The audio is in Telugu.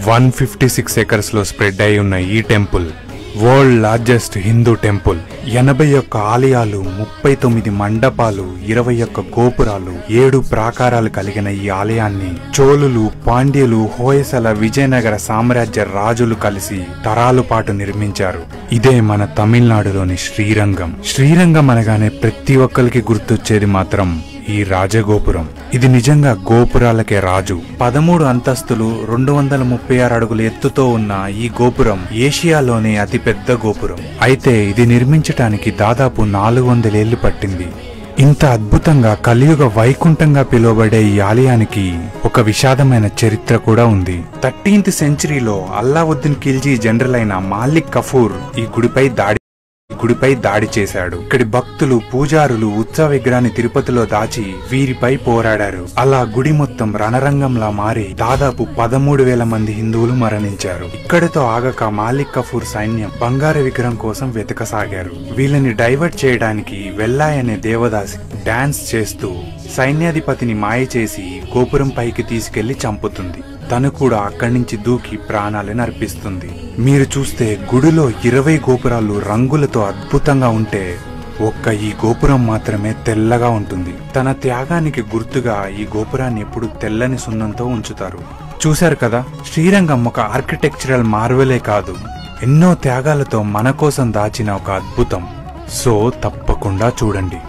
156 acres లో స్ప్రెడ్ అయి ఉన్న ఈ temple world largest Hindu temple. 81 ఆలయాలు, 39 మండపాలు, 21 గోపురాలు, 7 ప్రాకారాలు కలిగిన ఈ ఆలయాన్ని చోళులు, పాండ్యులు, హోయసల, విజయనగర సామ్రాజ్య రాజులు కలిసి తరాల పాటు నిర్మించారు. ఇదే మన తమిళనాడులోని శ్రీరంగం. శ్రీరంగం అనగానే ప్రతి ఒక్కరికి గుర్తొచ్చేది మాత్రం ఈ రాజగోపురం. ఇది నిజంగా గోపురాలకే రాజు. 13 అంతస్తులు, 236 అడుగుల ఎత్తుతో ఉన్న ఈ గోపురం ఏషియాలోనే అతిపెద్ద గోపురం. అయితే ఇది నిర్మించటానికి దాదాపు 400 ఏళ్లు పట్టింది. ఇంత అద్భుతంగా కలియుగ వైకుంఠంగా పిలువబడే ఈ ఆలయానికి ఒక విషాదమైన చరిత్ర కూడా ఉంది. 13th సెంచరీలో అల్లావుద్దీన్ ఖిల్జీ జనరల్ అయిన మాలిక్ కఫూర్ ఈ గుడిపై దాడి చేశాడు. ఇక్కడి భక్తులు, పూజారులు ఉత్సవ విగ్రహాన్ని తిరుపతిలో దాచి వీరిపై పోరాడారు. అలా గుడి మొత్తం రణరంగంలా మారి దాదాపు 13,000 మంది హిందువులు మరణించారు. ఇక్కడితో ఆగక మాలిక్ కఫూర్ సైన్యం బంగారు విగ్రహం కోసం వెతకసాగారు. వీళ్ళని డైవర్ట్ చేయడానికి వెల్లాయ్ అనే దేవదాసి డాన్స్ చేస్తూ సైన్యాధిపతిని మాయ చేసి గోపురం పైకి తీసుకెళ్లి చంపుతుంది. తను కూడా అక్కడి నుంచి దూకి ప్రాణాలను అర్పిస్తుంది. మీరు చూస్తే గుడిలో 20 గోపురాలు రంగులతో అద్భుతంగా ఉంటే ఒక్క ఈ గోపురం మాత్రమే తెల్లగా ఉంటుంది. తన త్యాగానికి గుర్తుగా ఈ గోపురాన్ని ఎప్పుడు తెల్లని సున్నంతో ఉంచుతారు. చూశారు కదా, శ్రీరంగం ఒక ఆర్కిటెక్చరల్ మార్వెలే కాదు, ఎన్నో త్యాగాలతో మన కోసం దాచిన ఒక అద్భుతం. సో తప్పకుండా చూడండి.